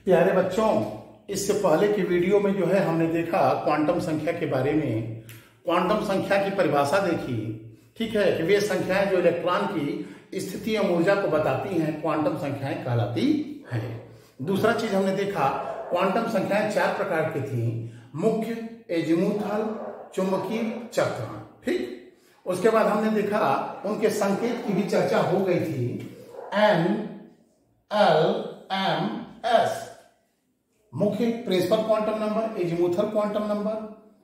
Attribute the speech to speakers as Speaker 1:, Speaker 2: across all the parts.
Speaker 1: प्यारे बच्चों, इससे पहले की वीडियो में जो है हमने देखा क्वांटम संख्या के बारे में। क्वांटम संख्या की परिभाषा देखी, ठीक है, कि वे संख्याएं जो इलेक्ट्रॉन की स्थिति एवं ऊर्जा को बताती हैं क्वांटम संख्याएं कहलाती हैं। दूसरा चीज हमने देखा, क्वांटम संख्याएं 4 प्रकार की थी, मुख्य, एजीमुथल, चुंबकीय, चक्रण। ठीक, उसके बाद हमने देखा उनके संकेत की भी चर्चा हो गई थी, N, L, M, S। मुख्य principal quantum number, azimuthal quantum number,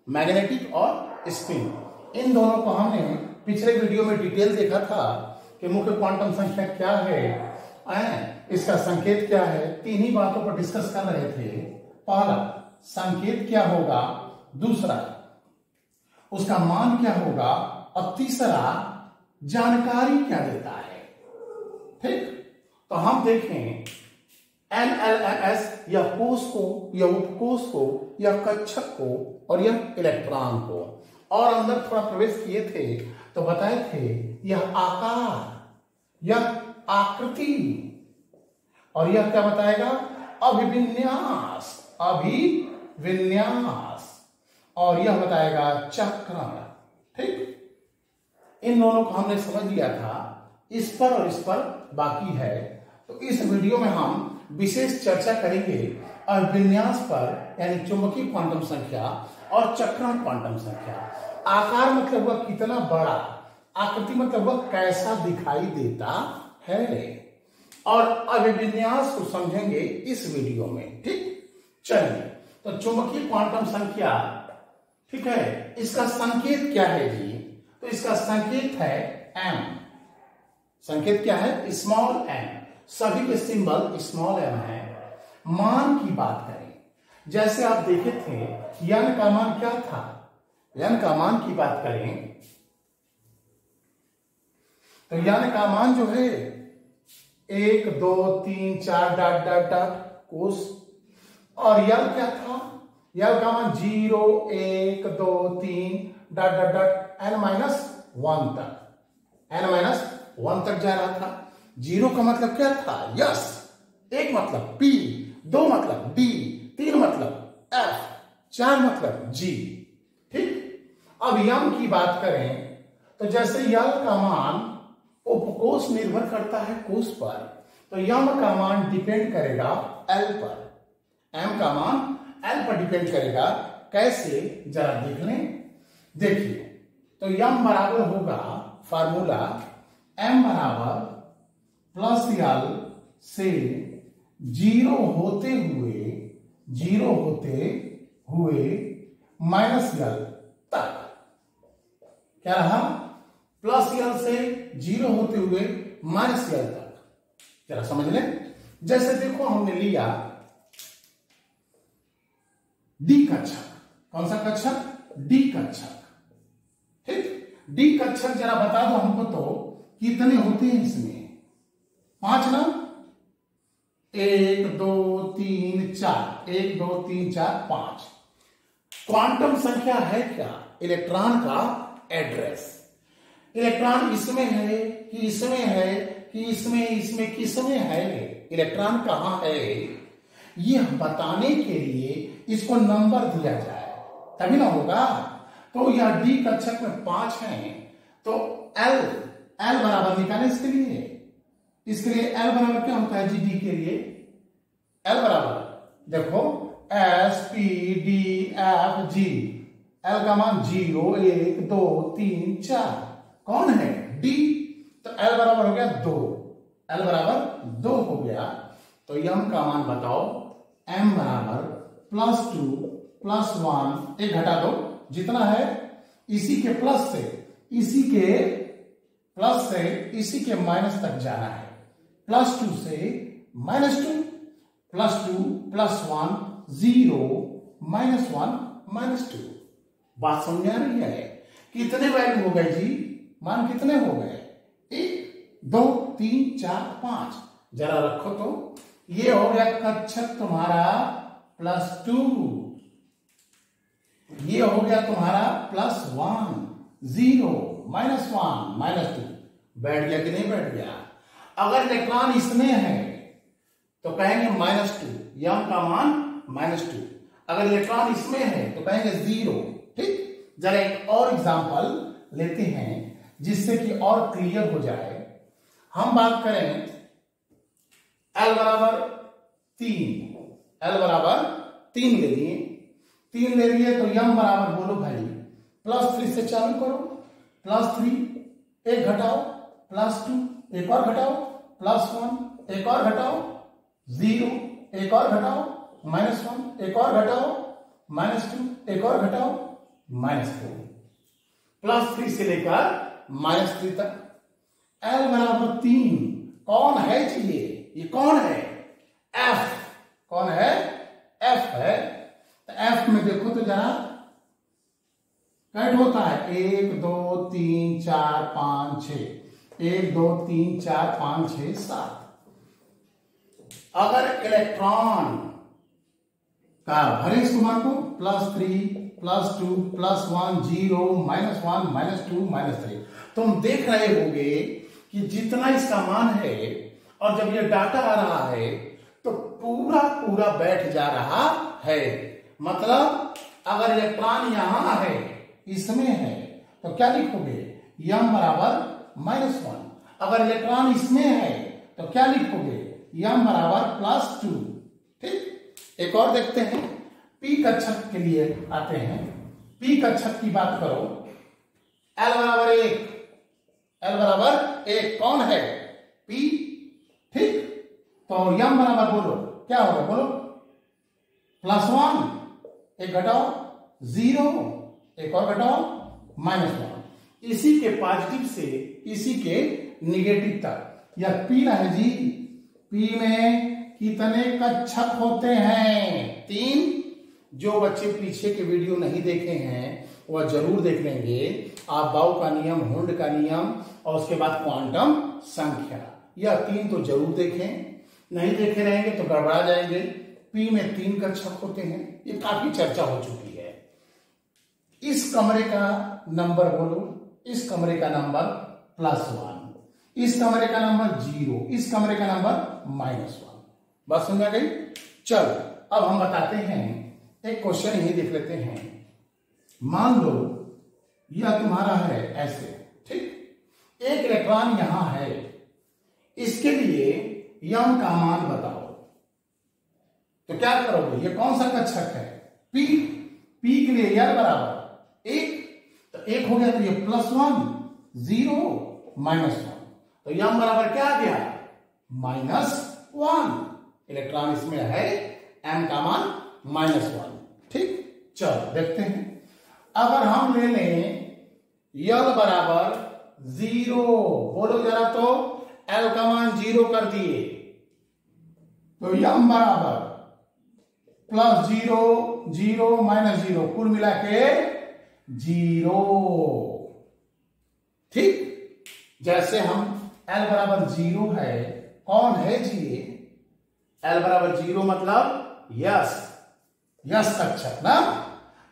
Speaker 1: magnetic और स्पिन। इन दोनों को हमने पिछले वीडियो में डिटेल देखा था कि मुख्य क्वांटम संख्या क्या है, इसका संकेत क्या है। 3 ही बातों पर डिस्कस कर रहे थे। पहला, संकेत क्या होगा, दूसरा उसका मान क्या होगा, और तीसरा जानकारी क्या देता है। ठीक, तो हम देखें NLMS या कोष को या उपकोष को या कक्षक को और यह इलेक्ट्रॉन को, और अंदर थोड़ा प्रवेश किए थे तो बताए थे यह आकार, यह आकृति, और यह क्या बताएगा, अभिविन्यास, अभिविन्यास, और यह बताएगा चक्रण। ठीक, इन दोनों को हमने समझ लिया था। इस पर और इस पर बाकी है, तो इस वीडियो में हम विशेष चर्चा करेंगे अभिविन्यास पर, यानी चुंबकीय क्वांटम संख्या और चक्रण क्वांटम संख्या। आकार मतलब वह कितना बड़ा, आकृति मतलब वह कैसा दिखाई देता है, और अभिविन्यास को समझेंगे इस वीडियो में। ठीक, चलिए, तो चुंबकीय क्वांटम संख्या, ठीक है, इसका संकेत क्या है जी, तो इसका संकेत है m। संकेत क्या है, स्मॉल m। सभी के सिंबल स्मॉल m है। मान की बात करें, जैसे आप देखे थे n का मान क्या था, n का मान की बात करें तो n का मान जो है 1 2 3 4 डॉट डॉट डॉट कोस, और l क्या था, l का मान 0 1 2 3 डॉट डॉट डॉट n-1 तक, n-1 तक जा रहा था। 0 का मतलब क्या था, यस, 1 मतलब P, 2 मतलब D, 3 मतलब F, 4 मतलब G। ठीक, अब यम की बात करें तो जैसे यल का मान उपकोष निर्भर करता है कोष पर, तो यम का मान डिपेंड करेगा L पर, m का मान L पर डिपेंड करेगा। कैसे, जरा देख लें। देखिए, तो यम बराबर होगा, फार्मूला m बराबर प्लस यल से 0 होते हुए माइनस यल तक। क्या रहा, प्लस यल से 0 होते हुए माइनस यल तक। जरा समझ लें। जैसे देखो, हमने लिया डी कक्षक। कौन सा कक्षक, डी कक्षक। ठीक, डी कक्षक जरा बता दो हमको तो कितने होते हैं इसमें। 5 ना, 1 2 3 4, 1 2 3 4 5। क्वांटम संख्या है क्या, इलेक्ट्रॉन का एड्रेस। इलेक्ट्रॉन इसमें है कि इसमें है कि इसमें किसमें है, इलेक्ट्रॉन कहां है, यह बताने के लिए इसको नंबर दिया जाए तभी ना होगा। तो यह डी कक्षक में 5 है, तो L बराबर निकाले इसके लिए L बराबर क्या होता है जी, डी के लिए L बराबर, देखो S P D F G। L का मान 0 1 2 3 4, कौन है, D, तो L बराबर हो गया 2, L बराबर 2 हो गया। तो m का मान बताओ, m बराबर +2 +1, एक घटा दो, जितना है इसी के प्लस से इसी के माइनस तक जाना है। +2 से -2, +2 +1 0 -1 -2। बात समझ आ रही है। कितने वैल्यू हो गए जी, मान कितने हो गए, 1 2 3 4 5। जरा रखो तो, ये हो गया कक्षक तुम्हारा +2, ये हो गया तुम्हारा +1 0 -1 -2। बैठ गया कि नहीं बैठ गया। अगर इलेक्ट्रॉन इसमें है तो कहेंगे -2, यम का मान -2। अगर इलेक्ट्रॉन इसमें है तो कहेंगे 0। ठीक, जरा एक और एग्जांपल लेते हैं जिससे कि और क्लियर हो जाए। हम बात करें L बराबर 3, L बराबर 3 ले लिए, 3 ले लिए तो यम बराबर बोलो भाई +3 से चालू करो, +3, एक घटाओ, +2, एक और घटाओ, +1, एक और घटाओ, 0, एक और घटाओ, -1, एक और घटाओ, -2, एक और घटाओ, -4, +3 से लेकर -3 तक। L बराबर 3 कौन है जी? ये कौन है? F। कौन है? F है। तो F में देखो तो जरा कैट होता है 1 2 3 4 5 6, 1 2 3 4 5 6 7। अगर इलेक्ट्रॉन का भरे इसको मान को +3 +2 +1 0 -1 -2 -3, तुम देख रहे होगे कि जितना इसका मान है और जब ये डाटा आ रहा है तो पूरा पूरा बैठ जा रहा है। मतलब अगर इलेक्ट्रॉन यहां है, इसमें है, तो क्या लिखोगे? यम बराबर -1। अगर इलेक्ट्रॉन इसमें है तो क्या लिखोगे? यम बराबर +2। ठीक, एक और देखते हैं। पी कक्षक के लिए आते हैं। पी कक्षक की बात करो, L बराबर 1, L बराबर 1 कौन है? P। ठीक, तो यम बराबर बोलो क्या होगा? बोलो +1, एक घटाओ, 0, एक और घटाओ, -1। इसी के पॉजिटिव से इसी के निगेटिव तक यह P है जी। P में कितने कक्षक होते हैं? 3। जो बच्चे पीछे के वीडियो नहीं देखे हैं वह जरूर देख लेंगे। आप बाउ का नियम, हुंड का नियम और उसके बाद क्वांटम संख्या, यह 3 तो जरूर देखें। नहीं देखे रहेंगे तो गड़बड़ा जाएंगे। P में 3 कक्षक होते हैं, ये काफी चर्चा हो चुकी है। इस कमरे का नंबर बोलो। इस कमरे का नंबर +1, इस कमरे का नंबर 0, इस कमरे का नंबर -1। बात समझ आ गई? चलो अब हम बताते हैं, एक क्वेश्चन ही देख लेते हैं। मान लो यह तुम्हारा है ऐसे। ठीक, एक इलेक्ट्रॉन यहां है, इसके लिए यम का मान बताओ। तो क्या करोगे? ये कौन सा कक्षक है? P। P के लिए L बराबर 1, तो 1 हो गया तो ये +1 0 -1, तो यम बराबर क्या आ गया? -1। इलेक्ट्रॉन इसमें है, m का मान -1। ठीक, चलो देखते हैं। अगर हम ले लें L बराबर 0, बोलो जरा तो L का मान 0 कर दिए तो यम बराबर +0 0 -0 कुल मिला के 0। ठीक, जैसे हम L बराबर 0 है, कौन है जी? L बराबर 0 मतलब यस, यस कक्षक ना।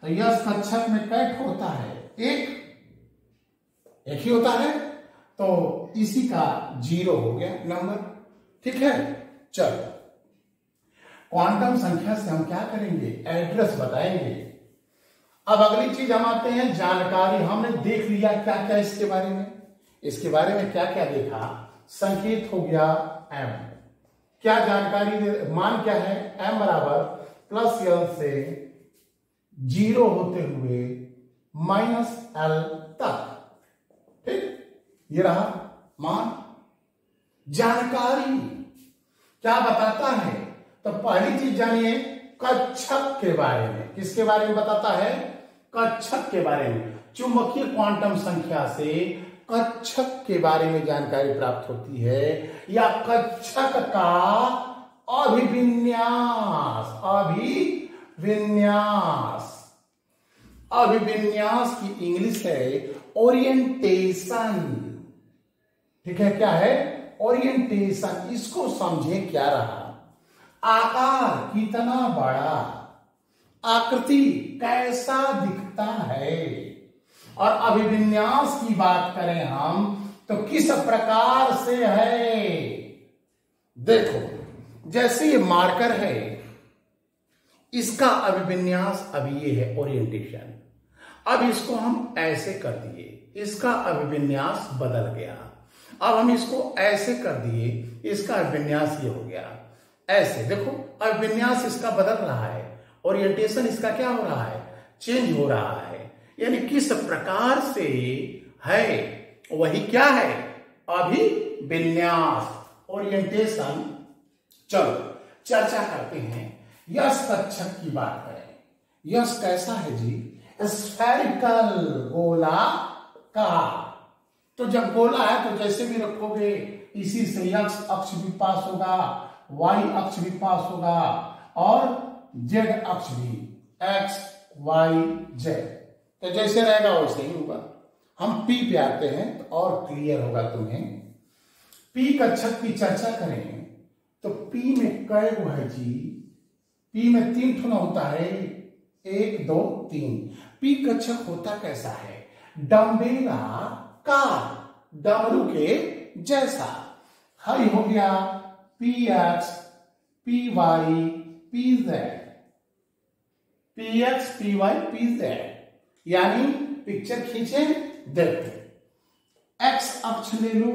Speaker 1: तो यस कक्षक में कैट होता है एक ही होता है, तो इसी का 0 हो गया नंबर। ठीक है, चलो क्वांटम संख्या से हम क्या करेंगे? एड्रेस बताएंगे। अब अगली चीज हम आते हैं जानकारी। हमने देख लिया क्या क्या इसके बारे में। इसके बारे में क्या क्या देखा? संकेत हो गया m। क्या जानकारी मान क्या है? m बराबर +L से 0 होते हुए -L तक। ठीक, ये रहा मान। जानकारी क्या बताता है? तो पहली चीज जानिए कक्षक के बारे में। किसके बारे में बताता है? कक्षक के बारे में। चुंबकीय क्वांटम संख्या से कक्षक के बारे में जानकारी प्राप्त होती है, या कक्षक का अभिविन्यास। अभिविन्यास की इंग्लिश है ओरिएंटेशन। ठीक है, क्या है? ओरिएंटेशन। इसको समझे क्या रहा? आकार कितना बड़ा, आकृति कैसा दिखता है, और अभिविन्यास की बात करें हम तो किस प्रकार से है। देखो जैसे ये मार्कर है, इसका अभिविन्यास अब ये है ओरिएंटेशन। अब इसको हम ऐसे कर दिए, इसका अभिविन्यास बदल गया। अब हम इसको ऐसे कर दिए, इसका अभिविन्यास ये हो गया। ऐसे देखो, अभिविन्यास इसका बदल रहा है, ओरिएंटेशन इसका क्या हो रहा है, चेंज हो रहा है। यानी किस प्रकार से है वही क्या है, अभिविन्यास, ओरिएंटेशन। चलो चर्चा करते हैं। यश कक्षक की बात करें। यश कैसा है जी, स्फेरिकल, गोलाकार। तो जब गोला है तो जैसे भी रखोगे इसी से एक्स अक्ष भी पास होगा, वाई अक्ष भी पास होगा और जेड अक्ष भी, एक्स वाई जेड। तो जैसे रहेगा वैसे ही होगा। हम पी पे आते हैं तो और क्लियर होगा तुम्हें। पी कक्षक की चर्चा करें तो पी में कै गो है जी, पी में 3 ठो होता है, 1 2 3। पी कक्षक होता कैसा है, डम्बेलाकार, डमरू के जैसा। हाई हो गया P X P Y P Z, P X P Y P Z. यानी पिक्चर खींचे, देखो एक्स अक्ष ले लो,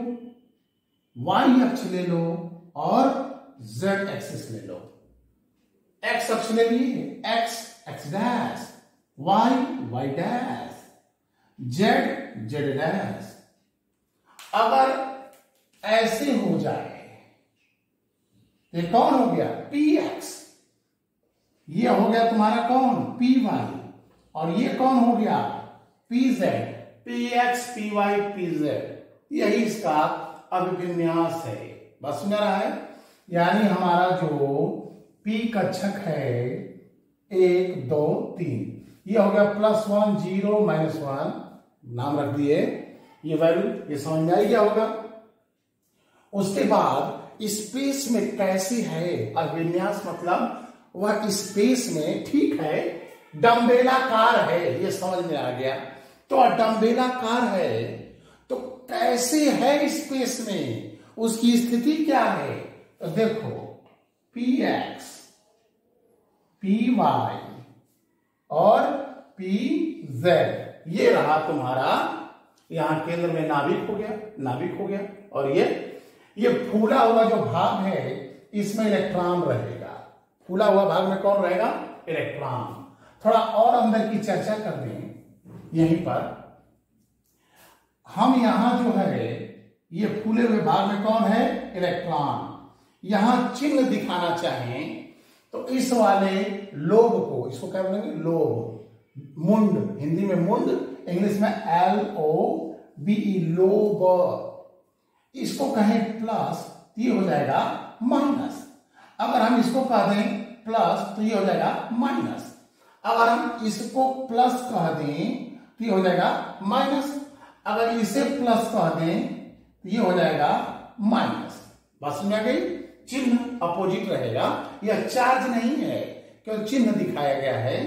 Speaker 1: वाई अक्ष ले लो और जेड एक्सिस ले लो। एक्स अक्ष ले लिए, X X dash, Y Y dash, Z Z dash. अगर ऐसे हो जाए तो कौन हो गया, पी एक्स। ये हो गया तुम्हारा कौन, पी वाई। और ये कौन हो गया, P Z, P X P Y P Z. यही इसका अभिविन्यास है। बस में रहा है। यानी हमारा जो पी कक्षक है 1 2 3, ये हो गया +1 0 -1, नाम रख दिए। ये वैल्यू ये समझ में आई क्या होगा। उसके बाद स्पेस में कैसी है अभिविन्यास, मतलब वह स्पेस में ठीक है, डम्बेलाकार है, ये समझ में आ गया। तो डम्बेलाकार है तो कैसे है स्पेस में, उसकी स्थिति क्या है। तो देखो पी एक्स पी वाई और पी जेड, ये रहा तुम्हारा। यहां केंद्र में नाभिक हो गया, नाभिक हो गया। और ये फूला हुआ जो भाग है इसमें इलेक्ट्रॉन रहेगा। फूला हुआ भाग में कौन रहेगा, इलेक्ट्रॉन। थोड़ा और अंदर की चर्चा कर दें। यहीं पर हम यहां जो है ये फूले हुए भाग में कौन है, इलेक्ट्रॉन। यहां चिन्ह दिखाना चाहें तो इस वाले लोब को, इसको क्या बोलेंगे, लोब, मुंड, हिंदी में मुंड, इंग्लिश में LOBE, लोब। इसको कहें प्लस तो ये हो जाएगा माइनस। अगर हम इसको कह दें प्लस तो ये हो जाएगा माइनस। अगर हम इसको प्लस कह दें तो ये हो जाएगा माइनस। अगर इसे प्लस कह दें तो ये हो जाएगा माइनस। बस में आ गई। चिन्ह अपोजिट रहेगा, यह चार्ज नहीं है, क्योंकि चिन्ह दिखाया गया है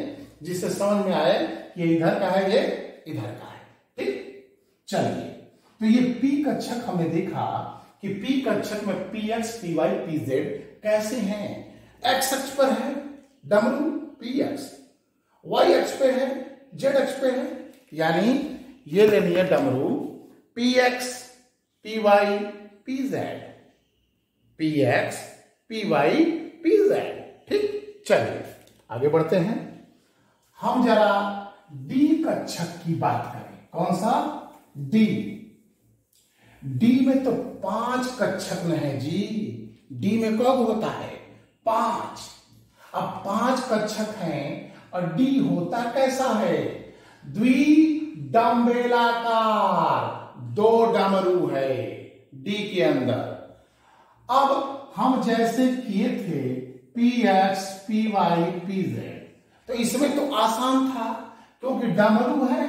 Speaker 1: जिससे समझ में आए कि ये इधर का है, ये इधर का है। ठीक, चलिए। तो ये पी कक्षक हमने देखा कि पी कक्षक में P X P Y P Z कैसे हैं। एक्स अक्ष पर है डमरू पी एक्स, वाई अक्ष पे है, जेड अक्ष पे है। यानी ये लेनी है डमरू P X P Y P Z, P X P Y P Z. ठीक, चलिए आगे बढ़ते हैं। हम जरा डी कक्षक की बात करें। कौन सा, डी। डी में तो 5 कक्षक न है जी। डी में कब होता है, 5। अब 5 कक्षक हैं और डी होता कैसा है, द्विडम्बेलाकार, 2 डमरू है डी के अंदर। अब हम जैसे किए थे P X P Y P Z, तो इसमें तो आसान था क्योंकि डमरू है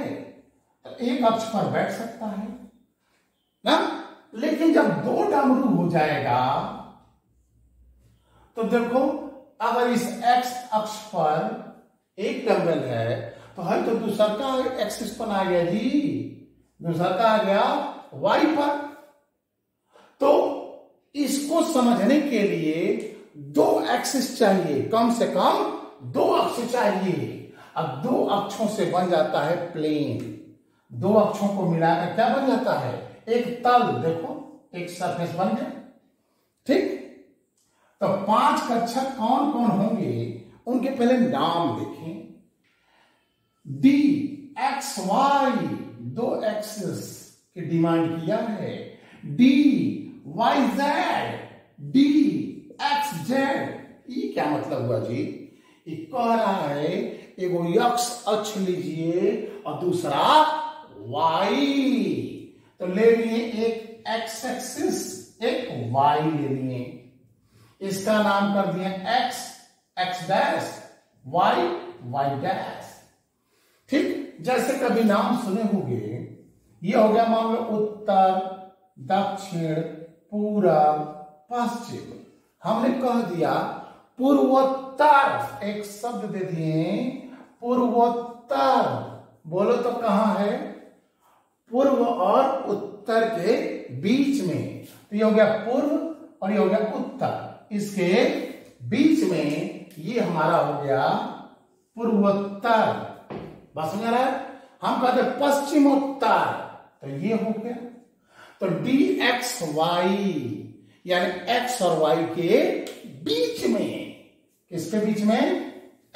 Speaker 1: तो एक अक्ष पर बैठ सकता है ना। लेकिन जब 2 डमरू हो जाएगा तो देखो, अगर इस एक्स अक्ष पर एक डम्बल है तो है तो दूसरा का एक्सिस पर आ गया जी, दूसरा का आ गया वाई पर। तो इसको समझने के लिए दो एक्सिस चाहिए, कम से कम दो अक्ष चाहिए। अब दो अक्षों से बन जाता है प्लेन, दो अक्षों को मिलाकर क्या बन जाता है, एक तल। देखो एक सरफेस बन गया, ठीक। तो 5 कक्षक कौन कौन होंगे, उनके पहले नाम देखें। डी एक्स वाई, दो एक्सिस की डिमांड किया है। D Y Z, D X Z, ये क्या मतलब हुआ जी, ये कह रहा है एगो एक्स अक्ष लीजिए और दूसरा वाई। तो ले लिए एक एक्स एक्सिस, एक वाई ले लिए, इसका नाम कर दिया X X dash, Y Y dash, ठीक। जैसे कभी नाम सुने होंगे, ये हो गया मान लो उत्तर, दक्षिण, पूरब, पश्चिम। हमने कह दिया पूर्वोत्तर, एक शब्द दे दिए पूर्वोत्तर। बोलो तो कहां है, पूर्व और उत्तर के बीच में। तो ये हो गया पूर्व और ये हो गया उत्तर, इसके बीच में ये हमारा हो गया पूर्वोत्तर। बस समझ रहा है। हम कहते पश्चिमोत्तर, तो ये हो गया। तो डी एक्स वाई यानी एक्स और वाई के बीच में, किसके बीच में,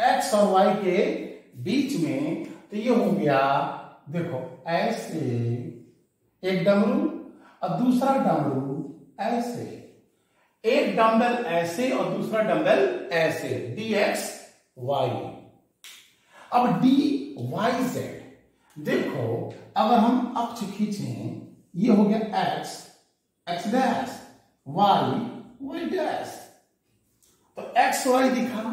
Speaker 1: एक्स और वाई के बीच में। तो ये हो गया, देखो ऐसे एक डमरू और दूसरा डमरू ऐसे, एक डंबल ऐसे और दूसरा डंबल ऐसे, डी एक्स वाई। अब डी वाई जेड, देखो अगर हम अक्ष खींचें, ये हो गया X X dash, Y Y dash. तो एक्स वाई दिखा,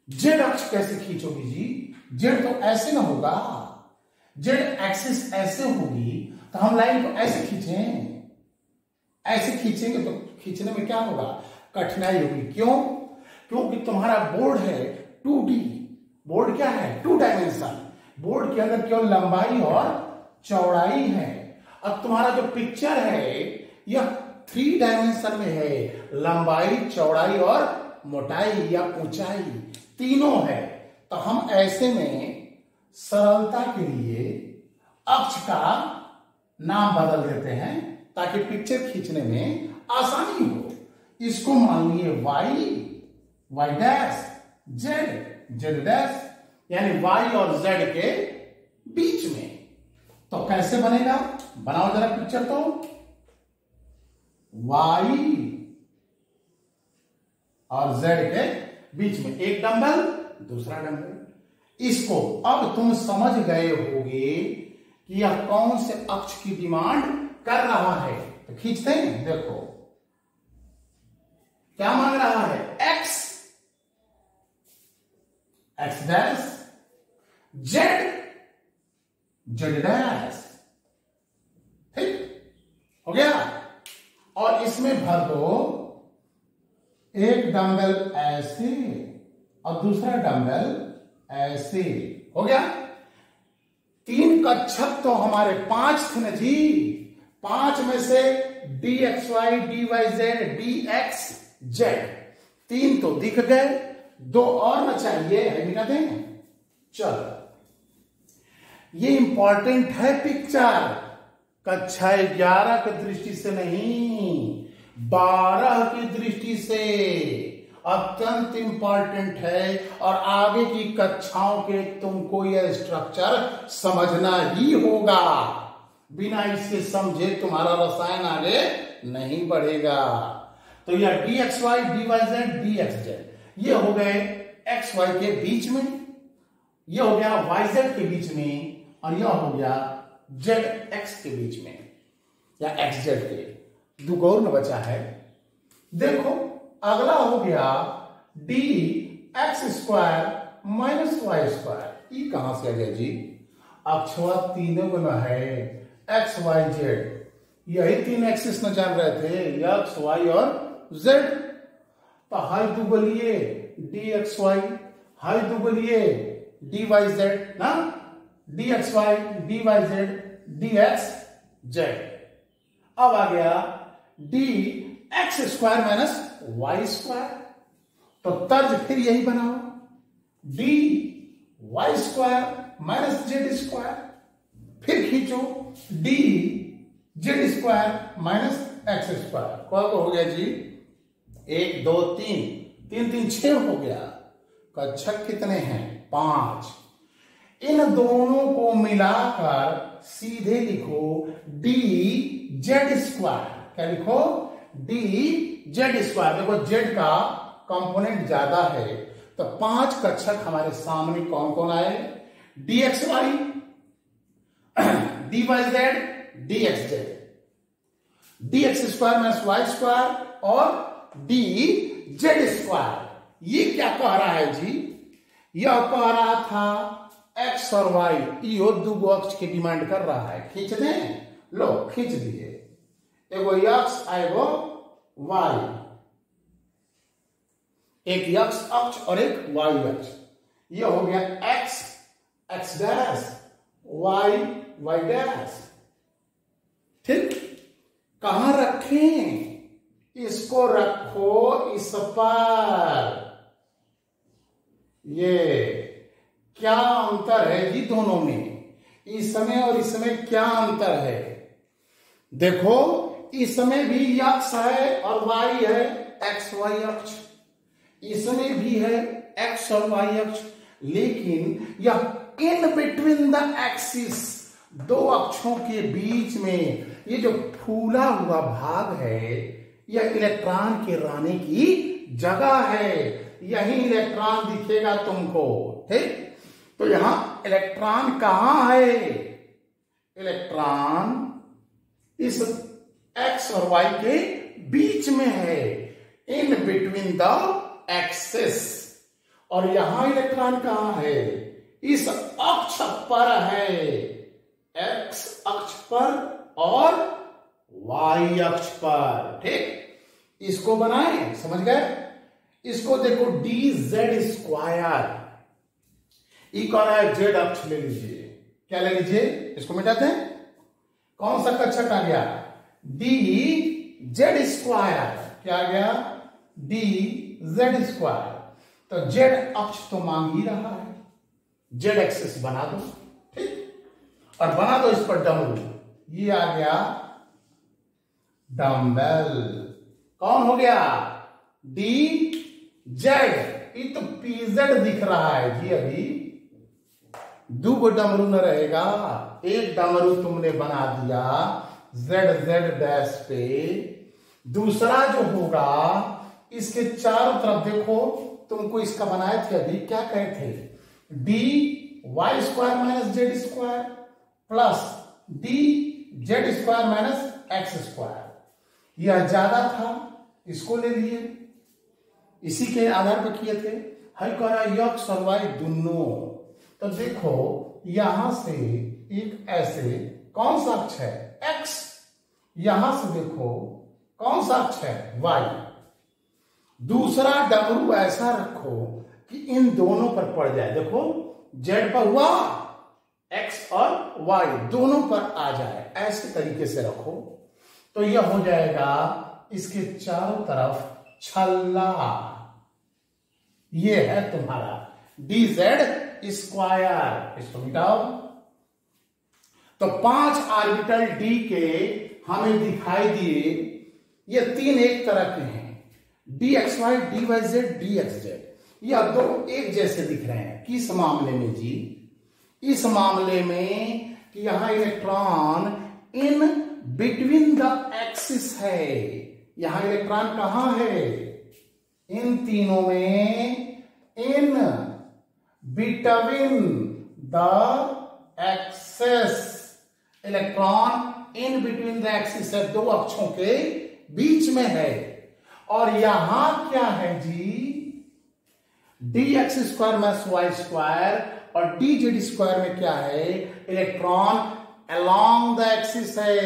Speaker 1: जेड अक्ष कैसे खींचोगी जी, जेड तो ऐसे ना होगा, जेड एक्सिस ऐसे होगी, तो हम लाइन को ऐसे खींचें, ऐसे खींचेंगे तो खींचने में क्या होगा, कठिनाई होगी। क्यों, क्योंकि तुम्हारा बोर्ड है 2D, बोर्ड क्या है 2 डायमेंशन, बोर्ड के अंदर केवल लंबाई और चौड़ाई है। अब तुम्हारा जो पिक्चर है यह 3 डायमेंशन में है, लंबाई, चौड़ाई और मोटाई या ऊंचाई तीनों है। तो हम ऐसे में सरलता के लिए अक्ष का नाम बदल देते हैं ताकि पिक्चर खींचने में आसानी हो। इसको मान लिए Y Y dash, Z Z dash, यानी वाई और जेड के बीच में। तो कैसे बनेगा, बनाओ जरा पिक्चर। तो वाई और जेड के बीच में एक डंबल, दूसरा डंबल। इसको अब तुम समझ गए होगे कि यह कौन से अक्ष की डिमांड कर रहा है। तो खींचते हैं, देखो क्या मांग रहा है, x X dash, Z Z dash, ठीक हो गया। और इसमें भर दो एक डंबल ऐसे और दूसरा डंबल ऐसे, हो गया। 3 कक्षक तो हमारे 5 थे ना जी, 5 में से D X Y, D Y Z, D X Z 3 तो दिख गए, 2 और न चाहिए, है मिटा दें। चलो ये इंपॉर्टेंट है पिक्चर, कक्षा 11 की दृष्टि से नहीं, 12 की दृष्टि से अत्यंत इंपॉर्टेंट है। और आगे की कक्षाओं के तुमको यह स्ट्रक्चर समझना ही होगा, बिना इसके समझे तुम्हारा रसायन आगे नहीं बढ़ेगा। तो यह D X Y, D Y Z, D X Z, ये हो गए एक्स वाई के बीच में, यह हो गया वाई जेड के बीच में, और यह हो गया जेड एक्स के बीच में या एक्स जेड के। 2 और न बचा है। देखो अगला हो गया D x square minus Y square. ये कहां से आ गया जी, अक्षवा तीनों को न है, एक्स वाई जेड, यही 3 एक्सिस न जान रहे थे, एक्स वाई और जेड। तो हाई दो बोलिए डी एक्स वाई, हाई दो बोलिए डी वाई जेड ना, D X Y, D Y Z, D X Z. अब आ गया D x square minus Y square. तो तर्ज फिर यही बनाओ, D Y square minus Z square. फिर खींचो D Z square minus X square. कौन हो गया जी? 1 2 3, 3 3 6 हो गया। कक्षक कितने हैं? 5। इन दोनों को मिलाकर सीधे लिखो डी जेड स्क्वायर। क्या लिखो? D Z square. देखो जेड का कंपोनेंट ज्यादा है, तो 5 कक्षक हमारे सामने कौन कौन आए? D X Y, D Y Z, D X Z, D x square minus Y square और डी जेड स्क्वायर। ये क्या कह रहा है जी? यह कह रहा था एक्स और वाई यो दो अक्ष की डिमांड कर रहा है। खींच दें? लो खींच दिए। एगो एक्स एगो वाई, एक एक्स अक्ष और एक वाई अक्ष। यह हो गया X X dash, Y Y dash. ठीक, कहां रखें? इसको रखो इस पर। ये क्या अंतर है जी दोनों में? इसमें और इसमें क्या अंतर है? देखो इसमें भी एक्स है और वाई है, एक्स वाई अक्ष। इसमें भी है एक्स और वाई अक्ष, लेकिन यह इन बिटवीन द एक्सिस, दो अक्षों के बीच में ये जो फूला हुआ भाग है, यह इलेक्ट्रॉन के रहने की जगह है। यही इलेक्ट्रॉन दिखेगा तुमको। ठीक, तो यहां इलेक्ट्रॉन कहां है? इलेक्ट्रॉन इस एक्स और वाई के बीच में है, इन बिटवीन द एक्सिस। और यहां इलेक्ट्रॉन कहां है? इस अक्ष पर है, एक्स अक्ष पर और वाई अक्ष पर। ठीक, इसको बनाए, समझ गए? इसको देखो डी जेड स्क्वायर। ई कह रहा है जेड अक्ष ले लीजिए। क्या ले लीजिए? इसको मिटाते हैं। कौन सा कक्षक आ गया? D Z square. क्या आ गया? D Z square. तो जेड अक्ष तो मांग ही रहा है, जेड एक्सिस बना दो। ठीक, और बना दो इस पर डम्बल। ये आ गया डम्बल। कौन हो गया? D Z. ये तो पीजेड दिख रहा है जी। अभी दो डमरू न रहेगा, एक डमरू तुमने बना दिया जेड जेड डैश पे। दूसरा जो होगा इसके चारों तरफ देखो, तुमको इसका बनाए थे अभी, क्या कहे थे? D Y square minus Z square plus D Z square minus X square. यह ज्यादा था, इसको ले लिए, इसी के आधार पर किए थे। हल करा एक्स और वाई दोनों। तो देखो यहां से एक ऐसे कौन सा अक्ष है? एक्स। यहां से देखो कौन सा अक्ष है? वाई। दूसरा डमरू ऐसा रखो कि इन दोनों पर पड़ जाए। देखो जेड पर हुआ, एक्स और वाई दोनों पर आ जाए, ऐसे तरीके से रखो। तो यह हो जाएगा इसके चारों तरफ छल्ला। ये है तुम्हारा डी जेड स्क्वायर। इसको मिटाओ। तो 5 ऑर्बिटल डी के हमें दिखाई दिए। ये 3 एक तरह के हैं, D X Y, D Y Z, D X Z. यह दो एक जैसे दिख रहे हैं। किस मामले में जी? इस मामले में कि यहां electron in between the axis है। यहां इलेक्ट्रॉन कहां है? इन तीनों में in between the axis. Electron in between the axis है, दो अक्षों के बीच में है। और यहां क्या है जी? D x square minus Y square और डी जेड स्क्वायर में क्या है? इलेक्ट्रॉन अलोंग द एक्सिस है,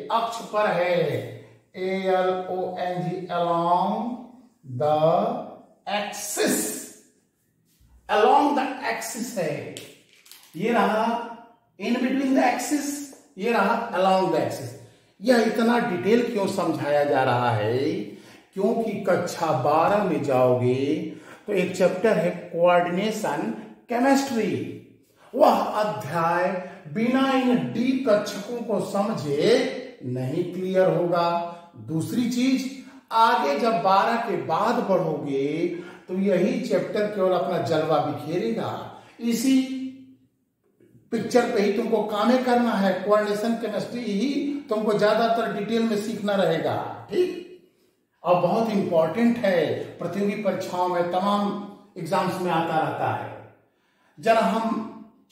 Speaker 1: अक्ष पर है। ALONG along the axis, along the axis है। ये रहा इन बिटवीन द एक्सिस, ये रहा अलोंग द एक्सिस। यह इतना डिटेल क्यों समझाया जा रहा है क्योंकि कक्षा 12 में जाओगे तो एक चैप्टर है कोऑर्डिनेशन केमिस्ट्री। वह अध्याय बिना इन डी कक्षकों को समझे नहीं क्लियर होगा। दूसरी चीज, आगे जब 12 के बाद बढ़ोगे तो यही चैप्टर केवल अपना जलवा बिखेरेगा। इसी पिक्चर पे ही तुमको कामें करना है। कोऑर्डिनेशन केमिस्ट्री ही तुमको ज्यादातर डिटेल में सीखना रहेगा, ठीक। और बहुत इंपॉर्टेंट है, प्रतियोगी परीक्षाओं में तमाम एग्जाम्स में आता रहता है। जरा हम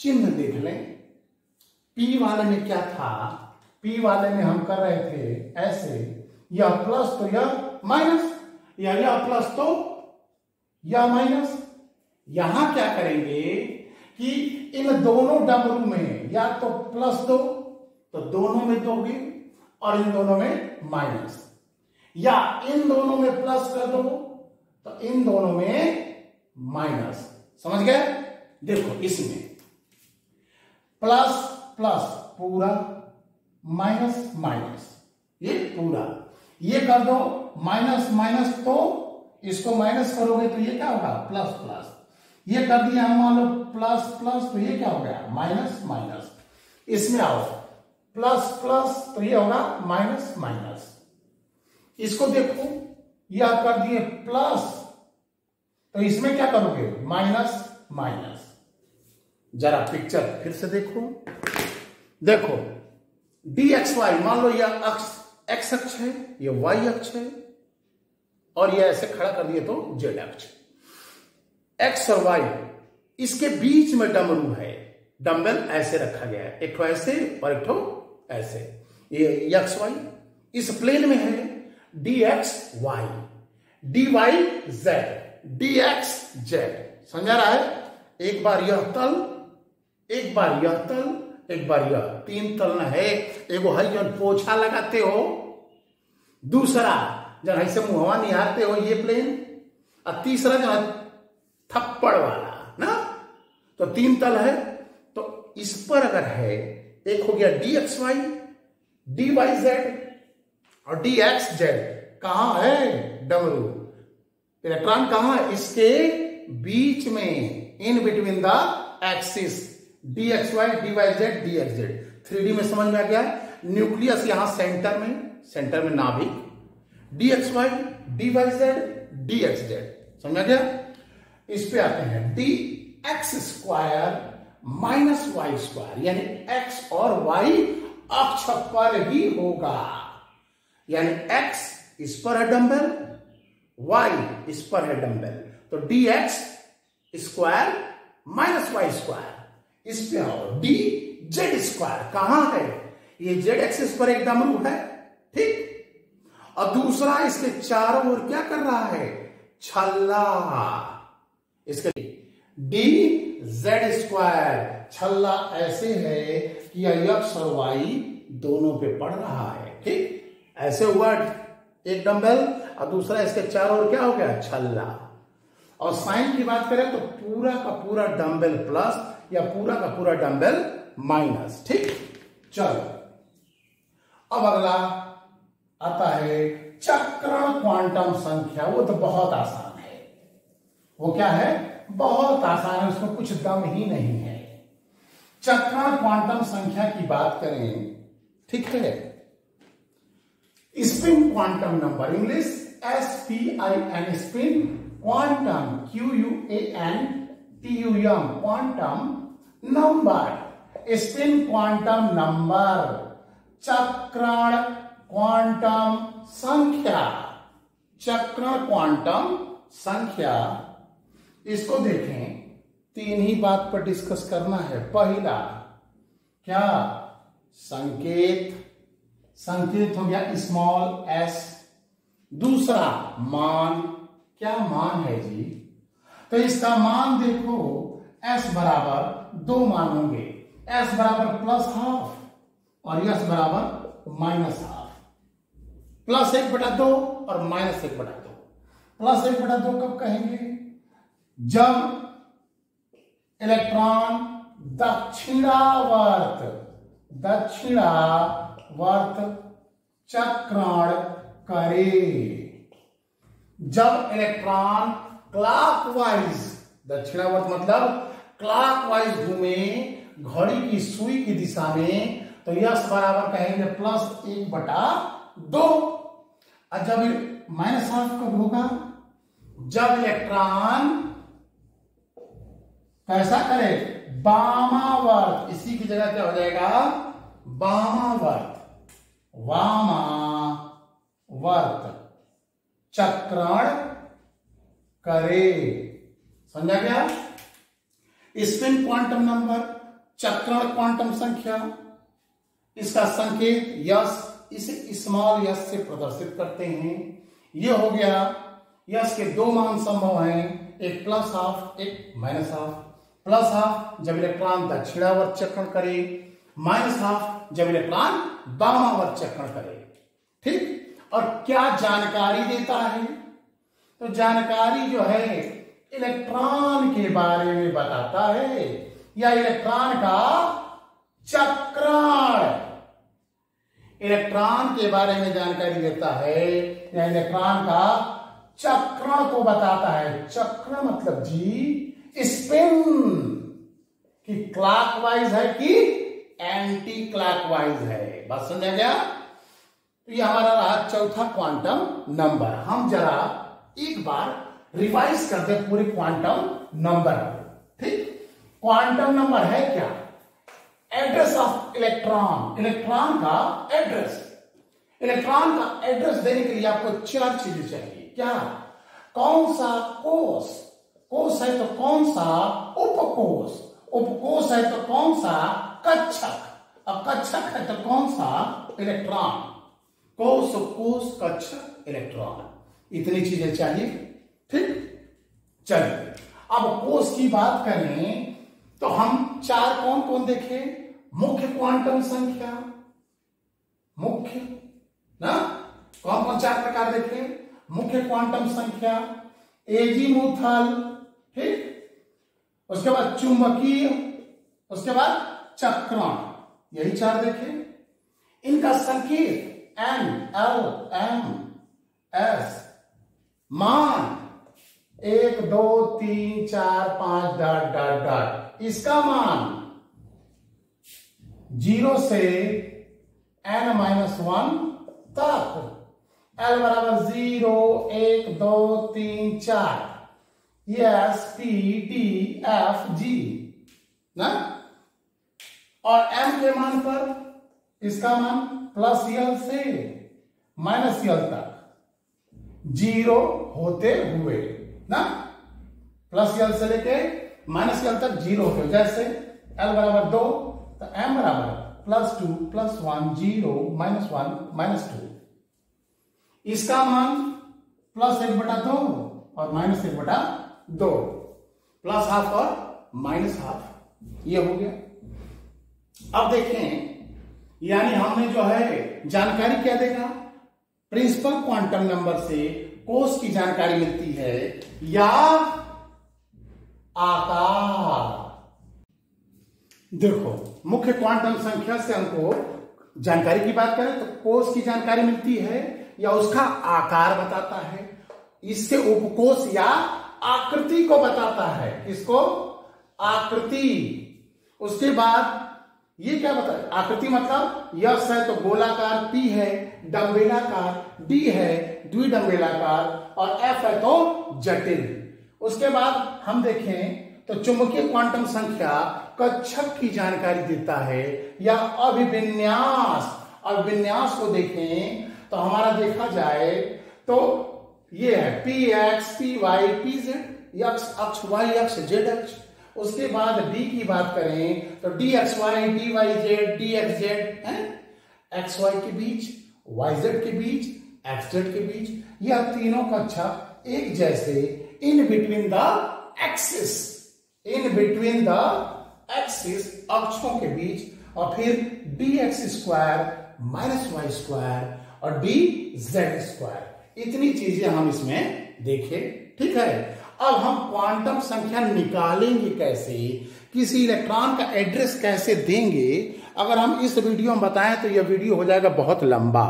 Speaker 1: चिन्ह देख लें। पी वाले में क्या था? पी वाले में हम कर रहे थे ऐसे, या प्लस तो या माइनस, या प्लस तो या माइनस। यहां क्या करेंगे कि इन दोनों डमरू में या तो प्लस दो तो दोनों में दोगे, और इन दोनों में माइनस, या इन दोनों में प्लस कर दो तो इन दोनों में माइनस। समझ गए? देखो इसमें प्लस प्लस पूरा, माइनस माइनस ये पूरा, ये कर दो माइनस माइनस, तो इसको माइनस करोगे तो ये क्या होगा? Plus plus. ये कर दिया हम मान लो प्लस प्लस, तो ये क्या हो गया? Minus minus. इसमें आओ प्लस प्लस, तो ये होगा माइनस माइनस। इसको देखो, यह कर दिए प्लस, तो इसमें क्या करोगे? Minus minus. जरा पिक्चर फिर से देखो। देखो डी एक्स वाई, मान लो यह अक्ष एक्स अक्ष है, यह वाई अक्ष है, और यह ऐसे खड़ा कर दिए तो जेड अक्ष। एक्स और वाई, इसके बीच में डमरू है, डंबल ऐसे रखा गया है, एक ठो ऐसे और एक ठो ऐसे। ये एक्स वाई इस प्लेन में है, D X Y, D Y Z, D X Z. समझा रहा है? एक बार यह तल, एक बार यह तल, एक बार यह, तीन तल न है। एगो है जो पोछा लगाते हो, दूसरा जब ऐसे मुहवा निहारते हो ये प्लेन, और तीसरा जो है थप्पड़ वाला ना, तो तीन तल है। तो इस पर अगर है, एक हो गया D X Y, D Y Z और डी एक्स जेड। कहां है डमरू? इलेक्ट्रॉन कहां है? इसके बीच में, in between the axis, D X Y, D Y Z, D X Z. 3D में समझ में आ गया? न्यूक्लियस यहां सेंटर में नाभिक, D X Y, D Y Z, D X Z. समझ में आ गया? इस पे आते हैं D x square minus Y square, यानी एक्स और वाई अक्ष पर ही होगा। यानी एक्स इस पर है डंबल, वाई इस पर है डंबल, तो D x square minus Y square. इस पे आओ डी जेड स्क्वायर, कहां है? ये जेड एक्सिस पर एक डमरू है, ठीक। और दूसरा इसके चारों ओर क्या कर रहा है? छल्ला। इसके डी जेड स्क्वायर, छल्ला ऐसे है कि एक्स और वाई दोनों पे पड़ रहा है, ठीक। ऐसे हुआ एक डंबल, और दूसरा इसके चारों ओर क्या हो गया? छल्ला। और साइन की बात करें तो पूरा का पूरा डंबल प्लस या पूरा का पूरा डंबल माइनस, ठीक। चलो अब अगला आता है चक्रण क्वांटम संख्या। वो तो बहुत आसान है। वो क्या है? बहुत आसान है, उसमें कुछ दम ही नहीं है। चक्रण क्वांटम संख्या की बात करें, ठीक है। Spin quantum number, English SPIN, spin quantum QUANTUM, quantum number, spin quantum number, चक्रण क्वांटम संख्या, चक्रण क्वांटम संख्या। इसको देखें, तीन ही बात पर डिस्कस करना है। पहला क्या? संकेत, संकेत हो गया स्मॉल s। दूसरा मान, क्या मान है जी? तो इसका मान देखो, s बराबर 2 मान होंगे, s बराबर +½ और s बराबर -½ +1/2 और -1/2। +1/2 कब कहेंगे? जब इलेक्ट्रॉन दक्षिणावर्त चक्रण करे। जब इलेक्ट्रॉन क्लॉकवाइज, दक्षिणावर्त मतलब क्लॉकवाइज घूमे घड़ी की सुई की दिशा में, तो यस बराबर कहेंगे +1/2। और जब माइनस हाफ कब होगा? जब इलेक्ट्रॉन कैसा करे? वामावर्त। इसी की जगह क्या हो जाएगा? वामावर्त, वामावर्त चक्रण करे। समझा गया? स्पिन क्वांटम नंबर, चक्रण क्वांटम संख्या, इसका संकेत यस, इसे स्मॉल यस से प्रदर्शित करते हैं। यह हो गया। यस के दो मान संभव हैं, एक +12 एक -12। +12 जब इलेक्ट्रॉन दक्षिणावर्त चक्रण करे, -12 जब इलेक्ट्रॉन वामावर्त चक्रण करे। ठीक। और क्या जानकारी देता है? तो जानकारी जो है इलेक्ट्रॉन के बारे में बताता है, या इलेक्ट्रॉन का चक्रण, इलेक्ट्रॉन के बारे में जानकारी देता है, या इलेक्ट्रॉन का चक्रण को बताता है। चक्रण मतलब जी स्पिन, कि क्लॉकवाइज है कि एंटी क्लॉकवाइज है। बात समझा गया? तो ये हमारा रहा चौथा क्वांटम नंबर। हम जरा एक बार रिवाइज करते हैं पूरे क्वांटम नंबर। ठीक। क्वांटम नंबर है क्या? एड्रेस ऑफ इलेक्ट्रॉन, इलेक्ट्रॉन का एड्रेस। इलेक्ट्रॉन का एड्रेस देने के लिए आपको 4 चीजें चाहिए। क्या? कौन सा कोष, कोष है तो कौन सा उपकोष, उपकोष है तो कौन सा कक्षक, अब कक्षक है तो कौन सा इलेक्ट्रॉन। कोष, उपकोष, कक्षक, इलेक्ट्रॉन, इतनी चीजें चाहिए। ठीक। चलिए अब कोष की बात करें तो हम 4 कौन कौन देखे? मुख्य क्वांटम संख्या, मुख्य ना, कौन कौन 4 प्रकार देखे? मुख्य क्वांटम संख्या, एजीमुथल, ठीक, उसके बाद चुंबकीय, उसके बाद चक्रण, यही 4 देखे। इनका संकेत N, L, M, S, मान 1 2 3 4 5 डॉट डॉट डॉट। इसका मान 0 से n-1 तक। L बराबर 0 1 2 3 4, S P D F G ना। और M के मान पर इसका मान +L से -L तक 0 होते हुए ना, +L से लेके -L तक 0 होते हुए। जैसे L बराबर 2 तो M बराबर +2 +1 0 -1 -2। इसका मान +1/2 और -1/2, +12 और -12, ये हो गया। अब देखें, यानी हमने जो है जानकारी क्या देगा? प्रिंसिपल क्वांटम नंबर से कोष की जानकारी मिलती है या आकार। देखो, मुख्य क्वांटम संख्या से हमको जानकारी की बात करें तो कोष की जानकारी मिलती है या उसका आकार बताता है, इससे उपकोष या आकृति को बताता है। किसको? आकृति। उसके बाद ये क्या बता? आकृति मतलब यस है तो गोलाकार, P है डंबेलाकार, D है द्विडंबेलाकार और F है तो जटिल। उसके बाद हम देखें तो चुंबकीय क्वांटम संख्या कक्षक की जानकारी देता है या अभिविन्यास। अभिविन्यास को देखें तो हमारा देखा जाए तो ये है Px Py Pz, x अक्ष, y अक्ष, z अक्ष। उसके बाद D की बात करें तो dxy dyz dxz है, xy के बीच, yz के बीच, xz के बीच। यह तीनों कक्षक एक जैसे इन between the axis, in between the axis, अक्षों के बीच। और फिर dx² -y² और dz², इतनी चीजें हम इसमें देखें। ठीक है। अब हम क्वांटम संख्या निकालेंगे कैसे, किसी इलेक्ट्रॉन का एड्रेस कैसे देंगे, अगर हम इस वीडियो में बताएं तो यह वीडियो हो जाएगा बहुत लंबा।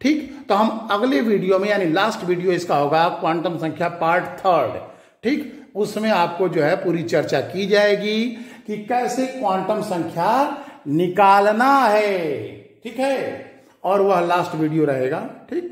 Speaker 1: ठीक, तो हम अगले वीडियो में, यानी लास्ट वीडियो इसका होगा क्वांटम संख्या पार्ट 3, ठीक, उसमें आपको जो है पूरी चर्चा की जाएगी कि कैसे क्वांटम संख्या निकालना है। ठीक है, और वह लास्ट वीडियो रहेगा। ठीक।